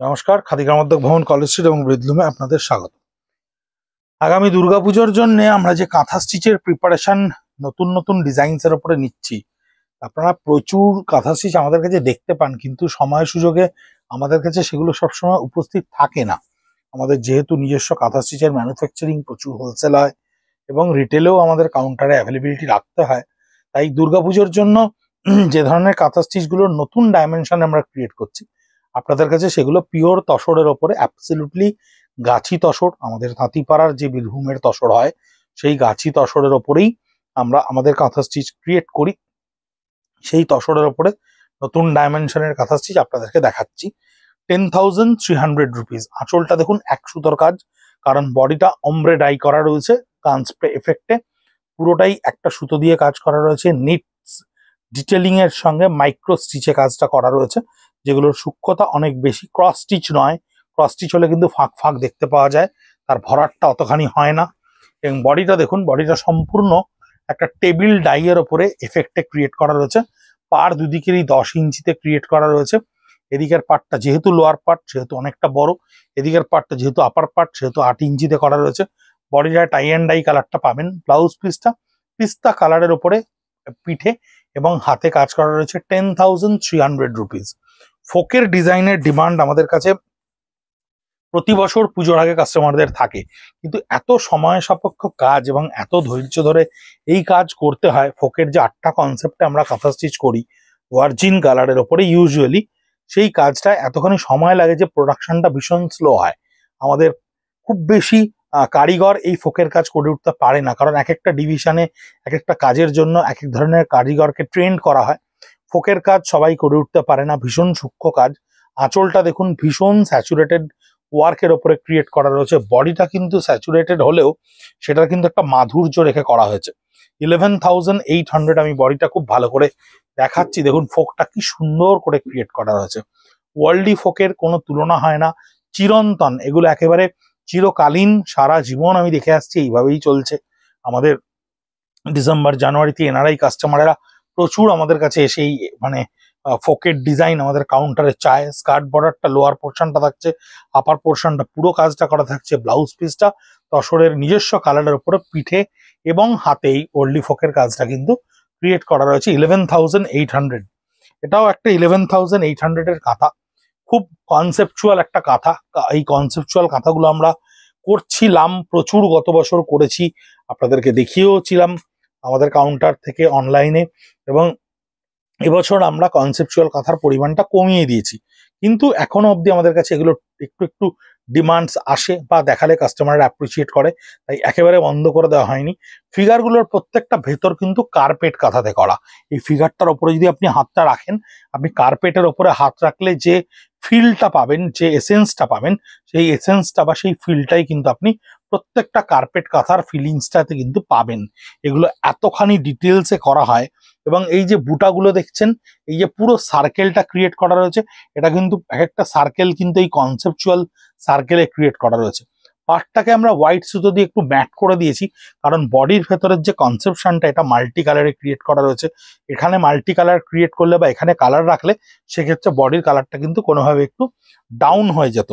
নমস্কার, খাদি গ্রামোদ্যোগ ভবন, college street এবং ব্রিদলুমে আপনাদের স্বাগত। আগামী দুর্গাপুজোর জন্য আমরা যে কাঁথা স্টিচের প্রিপারেশন নতুন নতুন ডিজাইনস এর উপরে নিচ্ছি। আপনারা প্রচুর কাঁথা স্টিচ আমাদের কাছে দেখতে পান, কিন্তু সময় সুযোগে আমাদের কাছে সেগুলো সবসময় উপস্থিত থাকে না। আমাদের যেহেতু নিজস্ব কাঁথা স্টিচের ম্যানুফ্যাকচারিং প্রচুর হোলসেল হয় এবং রিটেলেও আমাদের কাউন্টারে অ্যাভেলেবিলিটি রাখতে হয়, তাই দুর্গাপুজোর জন্য যে ধরনের কাঁথা স্টিচগুলোর নতুন ডাইমেনশন আমরা ক্রিয়েট করছি আপনাদের কাছে, সেগুলো পিওর তসরের ওপরে, অ্যাবসলিউটলি গাছি তসর, আমাদের হাতিপাড়ার যে বীরভূমের তসর হয় সেই গাছি তসরের ওপরেই আমরা আমাদের কাঁথা স্টিচ ক্রিয়েট করি। সেই তসরের ওপরে নতুন ডাইমেনশনের কাঁথা স্টিচ আপনাদেরকে দেখাচ্ছি। 10,300 রুপিস। আঁচলটা দেখুন এক সুতোর কাজ, কারণ বডিটা অমব্রে ডাই করা রয়েছে কান স্প্রে এফেক্টে, পুরোটাই একটা সুতো দিয়ে কাজ করা রয়েছে। নিটস ডিটেলিং এর সঙ্গে মাইক্রো স্টিচে কাজটা করা রয়েছে, যেগুলোর সূক্ষ্মতা অনেক বেশি। ক্রস স্টিচ নয়, ক্রস স্টিচ হলে কিন্তু ফাঁক ফাঁক দেখতে পাওয়া যায়, তার ভরাটটা অতখানি হয় না। এবং বডিটা দেখুন, বডিটা সম্পূর্ণ একটা টেবিল ডাইয়ের ওপরে এফেক্টে ক্রিয়েট করা রয়েছে। পার দুদিকেরই 10 ইঞ্চিতে ক্রিয়েট করা রয়েছে। এদিকের পার্টটা যেহেতু লোয়ার পার্ট সেহেতু অনেকটা বড়, এদিকের পার্টটা যেহেতু আপার পার্ট সেহেতু 8 ইঞ্চিতে করা রয়েছে। বডিটা টাই অ্যান্ড ডাই কালারটা পাবেন। ব্লাউজ পিসটা পিস্তা কালারের ওপরে পিঠে এবং হাতে কাজ করা রয়েছে। 10,300 রুপিস। ফোকের ডিজাইনের ডিমান্ড আমাদের কাছে প্রতি বছর পুজোর আগে কাস্টমারদের থাকে, কিন্তু এত সময় সাপেক্ষ কাজ এবং এত ধৈর্য ধরে এই কাজ করতে হয়। ফোকের যে 8টা কনসেপ্টে আমরা কাঁথা স্টিচ করি ভার্জিন কালারের ওপরে ইউজুয়ালি, সেই কাজটা এতখানি সময় লাগে যে প্রোডাকশনটা ভীষণ স্লো হয়। আমাদের খুব বেশি কারিগর এই ফোকের কাজ করে উঠতে পারে না, কারণ এক একটা ডিভিশনে এক একটা কাজের জন্য এক এক ধরনের কারিগরকে ট্রেন করা হয়। ফোকের কাজ সবাই করে উঠতে পারে না, ভীষণ সূক্ষ্ম কাজ। আঁচলটা দেখুন ভীষণ স্যাচুরেটেড ওয়ার্কের ওপরে ক্রিয়েট করা রয়েছে। বডিটা কিন্তু স্যাচুরেটেড হলেও সেটার কিন্তু একটা মাধুর্য রেখে করা হয়েছে। 11,800 আমি বডিটা খুব ভালো করে দেখাচ্ছি। দেখুন ফোকটা কি সুন্দর করে ক্রিয়েট করা হয়েছে। ওয়ার্ল্ডি ফোকের কোনো তুলনা হয় না, চিরন্তন। এগুলো একেবারে চিরকালীন, সারা জীবন আমি দেখে আসছি এইভাবেই চলছে। আমাদের ডিসেম্বর জানুয়ারিতে এনআরআই কাস্টমারেরা প্রচুর আমাদের কাছে এসেই মানে ফোকের ডিজাইন আমাদের কাউন্টারে চায়। স্কার্ট বর্ডারটা লোয়ার পোর্শনটা থাকছে, আপার পোর্শনটা পুরো কাজটা করা থাকছে। ব্লাউজ পিসটা তসরের নিজস্ব কালারের উপরে পিঠে এবং হাতেই ওল্ডি ফোকের কাজটা কিন্তু ক্রিয়েট করা রয়েছে। 11,800। এটাও একটা 11,800 এর কাঁথা, খুব কনসেপচুয়াল একটা কাঁথা। এই কনসেপচুয়াল কাঁথাগুলো আমরা করছিলাম প্রচুর, গত বছর করেছি, আপনাদেরকে দেখিয়েওছিলাম আমাদের কাউন্টার থেকে অনলাইনে। এবং এবছর আমরা কনসেপচুয়াল কাঁথার পরিমাণটা কমিয়ে দিয়েছি, কিন্তু এখনো অবধি আমাদের কাছে এগুলো একটু একটু ডিমান্ডস আসে বা দেখালে কাস্টমাররা অ্যাপ্রিসিয়েট করে, তাই একেবারে বন্ধ করে দেওয়া হয়নি। ফিগারগুলোর প্রত্যেকটা ভেতর কিন্তু কার্পেট কাঁথাতে করা। এই ফিগারটার ওপরে যদি আপনি হাতটা রাখেন, আপনি কার্পেটের ওপরে হাত রাখলে যে ফিলটা পাবেন, যে এসেন্সটা পাবেন, সেই এসেন্সটা বা সেই ফিলটাই কিন্তু আপনি প্রত্যেকটা কার্পেট কাঁথার ফিলিংসটাতে কিন্তু পাবেন। এগুলো এতখানি ডিটেলসে করা হয়। এবং এই যে বুটাগুলো দেখছেন, এই যে পুরো সার্কেলটা ক্রিয়েট করা রয়েছে, এটা কিন্তু এক একটা সার্কেল কিন্তু এই কনসেপচুয়াল সার্কেলে ক্রিয়েট করা রয়েছে। পার্টটাকে আমরা হোয়াইট সুতো দিয়ে একটু ম্যাট করে দিয়েছি, কারণ বডির ভেতরের যে কনসেপশনটা এটা মাল্টি কালারে ক্রিয়েট করা রয়েছে। এখানে মাল্টি কালার ক্রিয়েট করলে বা এখানে কালার রাখলে সেক্ষেত্রে বডির কালারটা কিন্তু কোনোভাবে একটু ডাউন হয়ে যেত।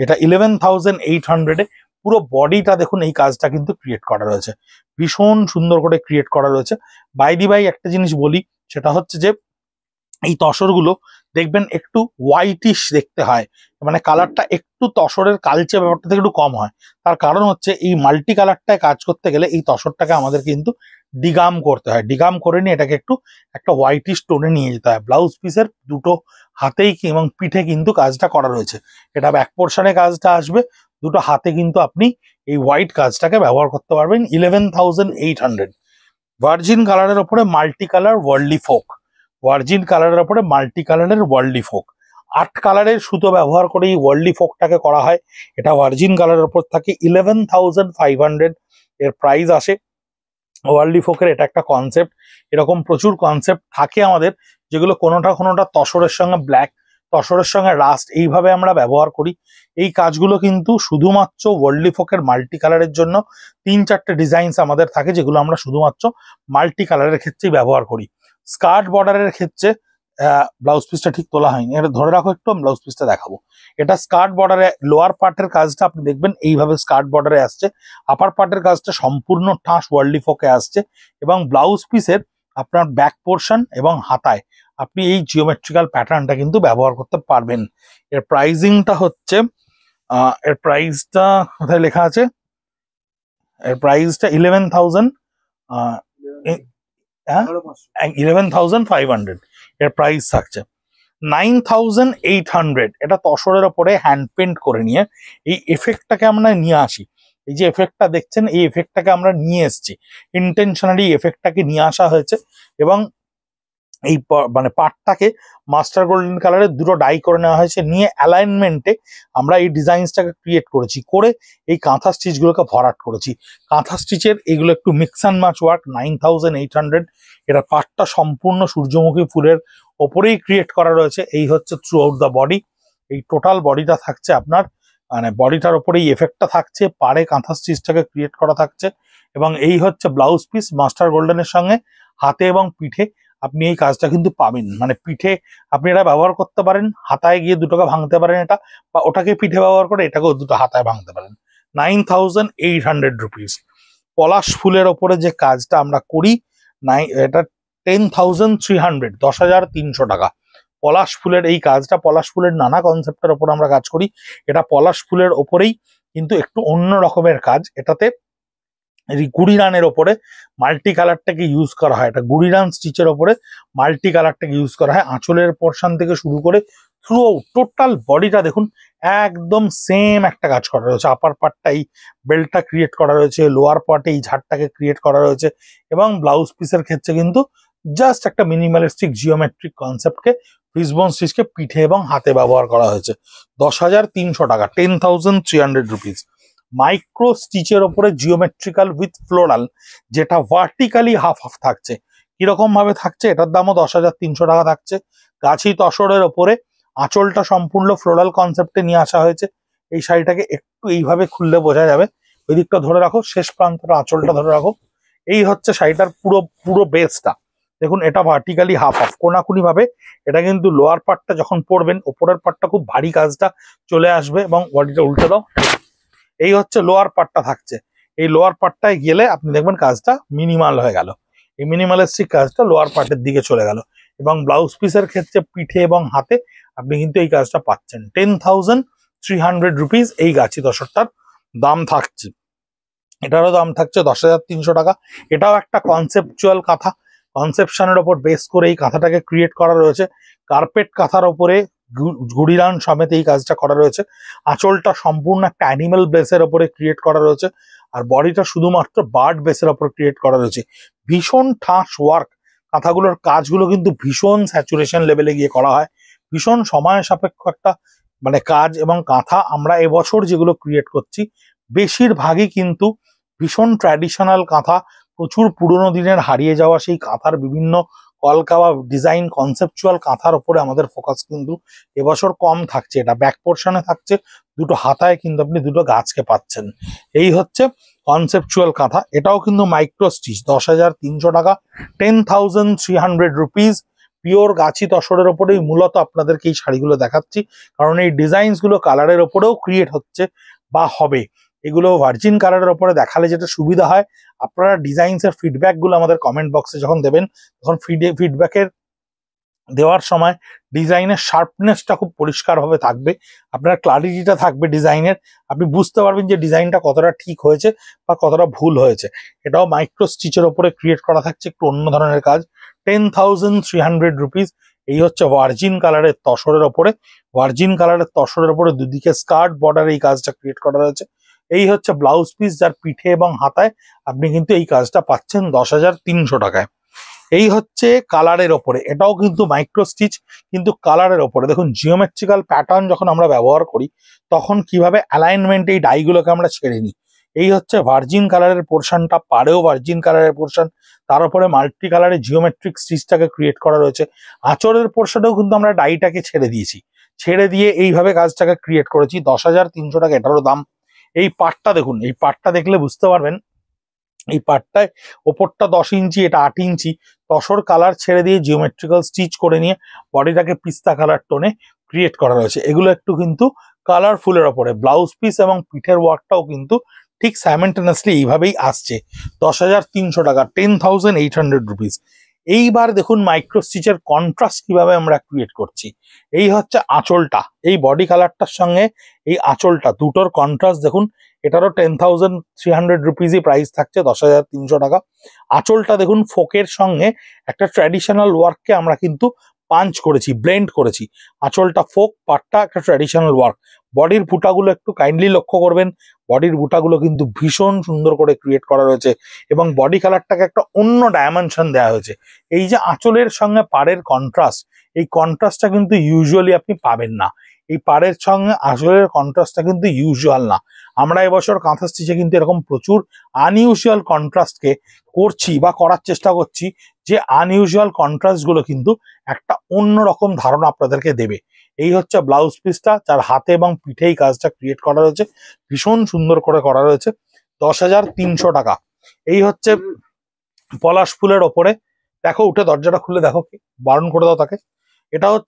এটা 11,800-এ পুরো বডিটা দেখুন এই কাজটা কিন্তু ক্রিয়েট করা রয়েছে, ভীষণ সুন্দর করে ক্রিয়েট করা রয়েছে। বাই দি বাই একটা জিনিস বলি, সেটা হচ্ছে যে এই তসরগুলো দেখবেন একটু হোয়াইটিশ দেখতে হয়, মানে কালারটা একটু তসরের কালচে ব্যাপারটা থেকে একটু কম হয়। তার কারণ হচ্ছে এই মাল্টি কালারটায় কাজ করতে গেলে এই তসরটাকে আমাদের কিন্তু ডিগাম করতে হয়। ডিগাম করে নিয়ে এটাকে একটু একটা হোয়াইটিশ টোনে নিয়ে যেতে হয়। ব্লাউজ পিসের দুটো হাতেই এবং পিঠে কিন্তু কাজটা করা রয়েছে। এটা ব্যাক পোর্শনে কাজটা আসবে, দুটো হাতে কিন্তু আপনি এই হোয়াইট কাজটাকে ব্যবহার করতে পারবেন। 11,800। ভার্জিন কালারের ওপরে multi colour worldly folk. Virgin কালারের ওপরে মাল্টি কালারের ওয়ার্ল্ডলি ফোক। 8 কালারের সুতো ব্যবহার করে এই ওয়ার্ল্ডলি ফোকটাকে করা হয়। এটা ভার্জিন কালারের ওপর থাকে। 11,500 এর প্রাইস আসে। ওয়ার্ল্ডলি ফোকের এটা একটা কনসেপ্ট। এরকম প্রচুর কনসেপ্ট থাকে আমাদের, যেগুলো কোনোটা কোনোটা তসরের সঙ্গে ব্ল্যাক, তসরের সঙ্গে রাস্ট, এইভাবে আমরা ব্যবহার করি। এই কাজগুলো কিন্তু শুধুমাত্র ওয়ার্ল্ডলি ফোকের মাল্টি কালারের জন্য 3-4টে ডিজাইনস আমাদের থাকে, যেগুলো আমরা শুধুমাত্র মাল্টি কালারের ক্ষেত্রেই ব্যবহার করি। স্কার্ট বর্ডারের ক্ষেত্রে ব্লাউজ পিসটা ঠিক তোলা হয়নি, এটা ধরে রাখো একটু, আমি ব্লাউজ পিসটা দেখাবো। এটা স্কার্ট বর্ডারে, লোয়ার পার্টের কাজটা আপনি দেখবেন এইভাবে স্কার্ট বর্ডারে আসছে, আপার পার্টের কাজটা সম্পূর্ণ ঠাস ওয়ার্ল্ডলি ফোকে আসছে, এবং ব্লাউজ পিসের আপনার ব্যাক পোর্শন এবং হাতায় আপনি এই জিওমেট্রিক্যাল প্যাটার্নটা কিন্তু ব্যবহার করতে পারবেন। এর প্রাইজিংটা হচ্ছে, এর প্রাইসটা কোথায় লেখা আছে, এর প্রাইসটা 11,000, 11,500 এর প্রাইস থাকছে। 9,800 এটা তসরের ওপরে হ্যান্ড পেন্ট করে নিয়ে এই এফেক্টটাকে আমরা নিয়ে আসি। এই যে এফেক্টটা দেখছেন, এই এফেক্টটাকে আমরা নিয়ে এসেছি, ইন্টেনশনালি এফেক্টটাকে নিয়ে আসা হয়েছে, এবং এই মানে পার্টটাকে মাস্টার গোল্ডেন কালারের দুটো ডাই করে নেওয়া হয়েছে, নিয়ে অ্যালাইনমেন্টে আমরা এই ডিজাইনসটাকে ক্রিয়েট করেছি, করে এই কাঁথা স্টিচগুলোকে ভরাট করেছি। কাঁথা স্টিচের এগুলো একটু মিক্স অ্যান্ড ম্যাচ ওয়ার্ক। 9,800 এটা পার্টটা সম্পূর্ণ সূর্যমুখী ফুলের ওপরেই ক্রিয়েট করা রয়েছে। এই হচ্ছে থ্রু আউট দ্য বডি, এই টোটাল বডিটা থাকছে আপনার, মানে বডিটার ওপরেই এফেক্টটা থাকছে, পাড়ে কাঁথা স্টিচটাকে ক্রিয়েট করা থাকছে, এবং এই হচ্ছে ব্লাউজ পিস মাস্টার গোল্ডেনের সঙ্গে হাতে এবং পিঠে আপনি এই কাজটা কিন্তু পাবেন। মানে পিঠে আপনি এটা ব্যবহার করতে পারেন, হাতায় গিয়ে দুটোকে ভাঙতে পারেন এটা, বা ওটাকে পিঠে ব্যবহার করে এটাকেও দুটো হাতায় ভাঙতে পারেন। 9,800 রুপিস। পলাশ ফুলের ওপরে যে কাজটা আমরা করি, এটা 10,300, 10,300 টাকা। পলাশ ফুলের এই কাজটা, পলাশ ফুলের নানা কনসেপ্টের ওপর আমরা কাজ করি, এটা পলাশ ফুলের ওপরেই কিন্তু একটু অন্য রকমের কাজ। এটাতে গুড়িরানের ওপরে মাল্টি কালারটাকে ইউজ করা হয়, এটা গুড়িরান স্টিচের ওপরে মাল্টি কালারটাকে ইউজ করা হয়। আঁচলের পোর্শন থেকে শুরু করে থ্রু টোটাল বডিটা দেখুন একদম সেম একটা কাজ করা রয়েছে। আপার পার্টটা এই বেল্টটা ক্রিয়েট করা রয়েছে, লোয়ার পার্টে এই ঝাড়টাকে ক্রিয়েট করা রয়েছে, এবং ব্লাউজ পিসের ক্ষেত্রে কিন্তু জাস্ট একটা মিনিমালিস্টিক জিওমেট্রিক কনসেপ্টকে ফিশবোন স্টিচকে পিঠে এবং হাতে ব্যবহার করা হয়েছে। 10,300 টাকা, 10,300 রুপিস। মাইক্রো স্টিচের ওপরে জিওমেট্রিক্যাল উইথ ফ্লোরাল, যেটা ভার্টিক্যালি হাফ হাফ থাকছে। কিরকম ভাবে থাকছে, এটার দামও 10,300 টাকা থাকছে। গাছি তসরের ওপরে আঁচলটা সম্পূর্ণ ফ্লোরাল কনসেপ্টে নিয়ে আসা হয়েছে। এই শাড়িটাকে একটু এইভাবে খুললে বোঝা যাবে, ওই দিকটা ধরে রাখো, শেষ প্রান্তটা আঁচলটা ধরে রাখো। এই হচ্ছে শাড়িটার পুরো বেসটা দেখুন, এটা ভার্টিক্যালি হাফ হাফ কোনাকুনি ভাবে। এটা কিন্তু লোয়ার পার্টটা যখন পরবেন, ওপরের পার্টটা খুব ভারী কাজটা চলে আসবে, এবং বডিটা উল্টে দাও। এই হচ্ছে লোয়ার পার্টটা থাকছে। এই লোয়ার পার্টটায় গেলে আপনি দেখবেন কাজটা মিনিমাল হয়ে গেল, এই মিনিমালিস্টিক কাজটা লোয়ার পার্টের দিকে চলে গেল, এবং ব্লাউজ পিসের ক্ষেত্রে পিঠে এবং হাতে আপনি কিন্তু এই কাজটা পাচ্ছেন। 10,300 রুপিস এই গাছি তসরটার দাম থাকছে। এটারও দাম থাকছে 10,300 টাকা। এটাও একটা কনসেপচুয়াল কাঁথা, কনসেপশনের ওপর বেস করে এই কাঁথাটাকে ক্রিয়েট করা রয়েছে। কার্পেট কাঁথার ওপরে গুড়িরান সমেত এই কাজটা করা রয়েছে। আঁচলটা সম্পূর্ণ একটা অ্যানিমাল বেসের ওপরে ক্রিয়েট করা রয়েছে, আর বডিটা শুধুমাত্র বার্ড বেসের ওপর ক্রিয়েট করা রয়েছে। ভীষণ ঠাস ওয়ার্ক, কাঁথাগুলোর কাজগুলো কিন্তু ভীষণ স্যাচুরেশন লেভেলে গিয়ে করা হয়, ভীষণ সময় সাপেক্ষ একটা মানে কাজ। এবং কাঁথা আমরা এবছর যেগুলো ক্রিয়েট করছি বেশিরভাগই কিন্তু ভীষণ ট্র্যাডিশনাল কাঁথা, প্রচুর পুরোনো দিনের হারিয়ে যাওয়া সেই কাঁথার বিভিন্ন কলকা বা ডিজাইন কনসেপচুয়াল কাঁথার উপরে আমাদের ফোকাস কিন্তু এবছর কম থাকছে। এটা ব্যাক পোর্শনে থাকছে, দুটো হাতায় কিন্তু আপনি দুটো গাছকে পাচ্ছেন। এই হচ্ছে কনসেপচুয়াল কাঁথা, এটাও কিন্তু মাইক্রো স্টিচ। 10,300 টাকা, 10,300 রুপিস। পিওর গাছি তসরের ওপরেই মূলত আপনাদেরকে এই শাড়িগুলো দেখাচ্ছি, কারণ এই ডিজাইনস গুলো কালারের ওপরেও ক্রিয়েট হচ্ছে বা হবে। এগুলো ভার্জিন কালারের ওপরে দেখালে যেটা সুবিধা হয়, আপনারা ডিজাইনস এর ফিডব্যাক গুলো আমাদের কমেন্ট বক্সে যখন দেবেন, তখন ফিডব্যাকের দেওয়ার সময় ডিজাইনের শার্পনেসটা খুব পরিষ্কারভাবে থাকবে, আপনার ক্লারিটিটা থাকবে ডিজাইনের, আপনি বুঝতে পারবেন যে ডিজাইনটা কতটা ঠিক হয়েছে বা কতটা ভুল হয়েছে। এটাও মাইক্রো স্টিচের ওপরে ক্রিয়েট করা থাকছে, একটু অন্য ধরনের কাজ। 10,300 রুপিস। এই হচ্ছে ভার্জিন কালারের তসরের ওপরে, ভার্জিন কালারের তসরের ওপরে দুদিকে স্কার্ট বর্ডার এই কাজটা ক্রিয়েট করা রয়েছে। এই হচ্ছে ব্লাউজ পিস, যার পিঠে এবং হাতায় আপনি কিন্তু এই কাজটা পাচ্ছেন 10,300 টাকায়। এই হচ্ছে কালারের ওপরে, এটাও কিন্তু মাইক্রো স্টিচ, কিন্তু কালারের ওপরে দেখুন জিওমেট্রিক্যাল প্যাটার্ন যখন আমরা ব্যবহার করি তখন কিভাবে অ্যালাইনমেন্ট এই ডাইগুলোকে আমরা ছেড়ে নিই। এই হচ্ছে ভার্জিন কালারের পোর্শনটা, পাড়েও ভার্জিন কালারের পোর্শন, তার উপরে মাল্টি কালারের জিওমেট্রিক স্টিচটাকে ক্রিয়েট করা রয়েছে। আঁচলের পোর্শনেও কিন্তু আমরা ডাইটাকে ছেড়ে দিয়েছি, ছেড়ে দিয়ে এইভাবে কাজটাকে ক্রিয়েট করেছি। 10,300 টাকা এটারও দাম। এই পার্টটা দেখুন, এই পার্টটা দেখলে বুঝতে পারবেন, এই পার্টটায় ওপরটা 10 ইঞ্চি, এটা 8 ইঞ্চি, তসর কালার ছেড়ে দিয়ে জিওমেট্রিক্যাল স্টিচ করে নিয়ে বডিটাকে পিস্তা কালার টোনে ক্রিয়েট করা রয়েছে। এগুলো একটু কিন্তু কালারফুলের ওপরে। ব্লাউজ পিস এবং পিঠের ওয়ার্কটাও কিন্তু ঠিক সাইমেন্টেনিয়াসলি এইভাবেই আসছে। 10,300 টাকা, 10,800 রুপিস। এইবার দেখুন মাইক্রো স্টিচের কন্ট্রাস্ট কিভাবে আমরা ক্রিয়েট করছি। এই হচ্ছে আঁচলটা, এই বডি কালারটার সঙ্গে এই আঁচলটা, দুটোর কন্ট্রাস্ট দেখুন। এটারও 10,300 রুপিসই প্রাইস থাকছে, 10,300 টাকা। আঁচলটা দেখুন ফোকের সঙ্গে একটা ট্র্যাডিশনাল ওয়ার্ককে আমরা কিন্তু পাঞ্চ করেছি, ব্লেন্ড করেছি। আঁচলটা ফোক, পাটটা একটা ট্র্যাডিশনাল ওয়ার্ক। বডির বুটাগুলো একটু কাইন্ডলি লক্ষ্য করবেন, বডির বুটাগুলো কিন্তু ভীষণ সুন্দর করে ক্রিয়েট করা রয়েছে এবং বডি কালারটাকে একটা অন্য ডাইমেনশন দেওয়া হয়েছে। এই যে আঁচলের সঙ্গে পাড়ের কন্ট্রাস্ট, এই কন্ট্রাস্টটা কিন্তু ইউজুয়ালি আপনি পাবেন না। এই পাড়ের সঙ্গে আঁচলের কন্ট্রাস্টটা কিন্তু ইউজুয়াল না। আমরা এবছর কাঁথা স্টিচে কিন্তু এরকম প্রচুর আনইউজুয়াল কন্ট্রাস্টকে করছি বা করার চেষ্টা করছি, যে আনইউজুয়াল কন্ট্রাস্ট গুলো কিন্তু একটা অন্যরকম ধারণা আপনাদেরকে দেবে। এই হচ্ছে ব্লাউজ পিসটা, যার হাতে এবং পিঠে এই কাজটা ক্রিয়েট করা রয়েছে, ভীষণ সুন্দর করে করা রয়েছে। 10,300 টাকা। এই হচ্ছে পলাশ ফুলের ওপরে, দেখো উঠে দরজাটা খুলে দেখো, কি বারণ করে দাও তাকে।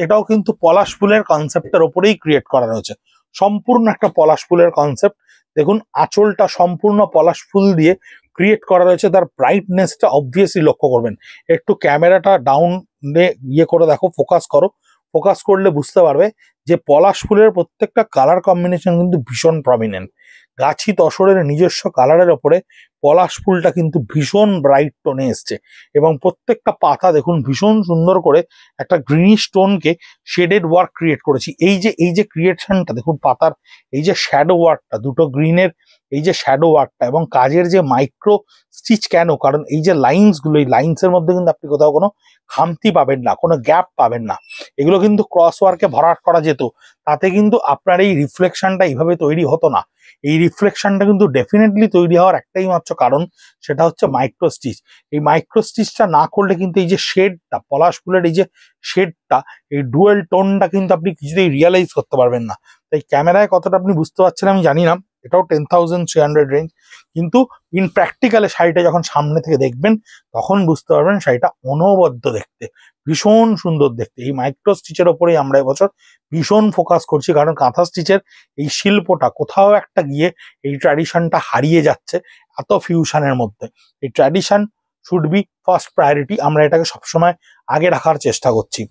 এটাও কিন্তু পলাশ ফুলের কনসেপ্টের ওপরেই ক্রিয়েট করা রয়েছে, সম্পূর্ণ একটা পলাশ ফুলের কনসেপ্ট। দেখুন আঁচলটা সম্পূর্ণ পলাশ ফুল দিয়ে ক্রিয়েট করা রয়েছে। তার ব্রাইটনেসটা অবভিয়াসলি লক্ষ্য করবেন। একটু ক্যামেরাটা ডাউনে ইয়ে করে দেখো, ফোকাস করো, ফোকাস করলে বুঝতে পারবে যে পলাশ ফুলের প্রত্যেকটা কালার কম্বিনেশন কিন্তু ভীষণ প্রমিনেন্ট। গাছি তসরের নিজস্ব কালারের ওপরে পলাশ ফুলটা কিন্তু ভীষণ ব্রাইট টোনে এসছে এবং প্রত্যেকটা পাতা দেখুন ভীষণ সুন্দর করে একটা গ্রিনিশ টোনকে শেডেড ওয়ার্ক ক্রিয়েট করেছি। এই যে ক্রিয়েশনটা দেখুন, পাতার এই যে শ্যাডো ওয়ার্কটা, দুটো গ্রিনের এই যে শ্যাডো ওয়ার্কটা এবং কাজের যে মাইক্রো স্টিচ, কেন? কারণ এই যে লাইন্সগুলো, এই লাইন্সের মধ্যে কিন্তু আপনি কোথাও কোনো খামতি পাবেন না, কোনো গ্যাপ পাবেন না। এগুলো কিন্তু ক্রস ওয়ার্কে ভরাট করা যেত, তাতে কিন্তু আপনার এই রিফ্লেকশনটা এইভাবে তৈরি হতো না। এই রিফ্লেকশনটা কিন্তু ডেফিনেটলি তৈরি হওয়ার একটাই মাত্র কারণ, সেটা হচ্ছে মাইক্রো স্টিচ। এই মাইক্রো স্টিচটা না করলে কিন্তু এই যে শেডটা, পলাশ ফুলের এই যে শেডটা, এই ডুয়েল টোনটা কিন্তু আপনি কিছুতেই রিয়েলাইজ করতে পারবেন না। তাই ক্যামেরায় কতটা আপনি বুঝতে পারছেন আমি জানি না, এটাও 10,300 রেঞ্জ, কিন্তু ইন প্র্যাকটিক্যালে শাড়িটা যখন সামনে থেকে দেখবেন তখন বুঝতে পারবেন শাড়িটা অনবদ্য দেখতে, ভীষণ সুন্দর দেখতে। এই মাইক্রো স্টিচের ওপরেই আমরা এবছর ভীষণ ফোকাস করছি, কারণ কাঁথা স্টিচের এই শিল্পটা কোথাও একটা গিয়ে এই ট্র্যাডিশনটা হারিয়ে যাচ্ছে এত ফিউশনের মধ্যে। এই tradition should be first priority, আমরা এটাকে সবসময় আগে রাখার চেষ্টা করছি।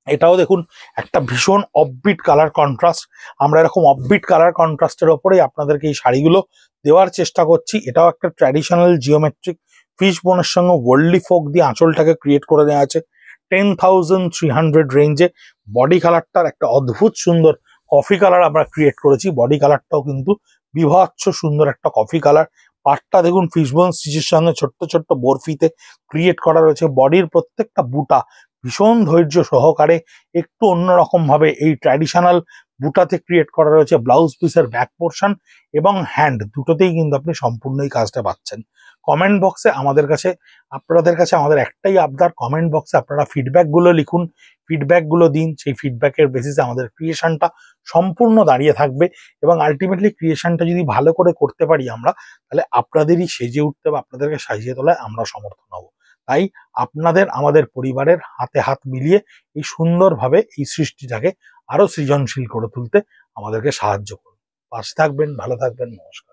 এটাও দেখুন একটা ভীষণ অফবিট কালার কন্ট্রাস্ট, আমরা এরকম অফবিট কালার কন্ট্রাস্টের ওপরেই আপনাদেরকে এই শাড়িগুলো দেওয়ার চেষ্টা করছি। এটাও একটা ট্র্যাডিশনাল জিওমেট্রিক ফিশ বোনের সঙ্গে ওয়ার্ল্ডলি ফোক দিয়ে আঁচলটাকে ক্রিয়েট করে দেওয়া আছে। 10,300 রেঞ্জে বডি কালারটার একটা অদ্ভুত সুন্দর কফি কালার আমরা ক্রিয়েট করেছি। বডি কালারটাও কিন্তু বিভৎস সুন্দর একটা কফি কালার। পাটটা দেখুন ফিশবোন স্টিচের সঙ্গে ছোট্ট ছোট্ট বরফিতে ক্রিয়েট করা রয়েছে। বডির প্রত্যেকটা বুটা ভীষণ ধৈর্য সহকারে একটু অন্যরকম ভাবে এই ট্র্যাডিশনাল বুটাতে ক্রিয়েট করা রয়েছে। ব্লাউজ পিসের ব্যাক পোর্শন এবং হ্যান্ড দুটোতেই কিন্তু আপনি সম্পূর্ণ এই কাজটা পাচ্ছেন। কমেন্ট বক্সে আপনাদের কাছে আমাদের একটাই আবদার, কমেন্ট বক্সে আপনারা ফিডব্যাকগুলো লিখুন, ফিডব্যাকগুলো দিন। সেই ফিডব্যাকের বেসিসে আমাদের ক্রিয়েশনটা সম্পূর্ণ দাঁড়িয়ে থাকবে এবং আলটিমেটলি ক্রিয়েশনটা যদি ভালো করে করতে পারি আমরা, তাহলে আপনাদেরই সেজে উঠতে বা আপনাদেরকে সাজিয়ে তোলায় আমরা সমর্থন হব। তাই আপনাদের আমাদের পরিবারের হাতে হাত মিলিয়ে এই সুন্দরভাবে এই সৃষ্টিটাকে আরো সৃজনশীল করে তুলতে আমাদেরকে সাহায্য করুন। পাশে থাকবেন, ভালো থাকবেন, নমস্কার।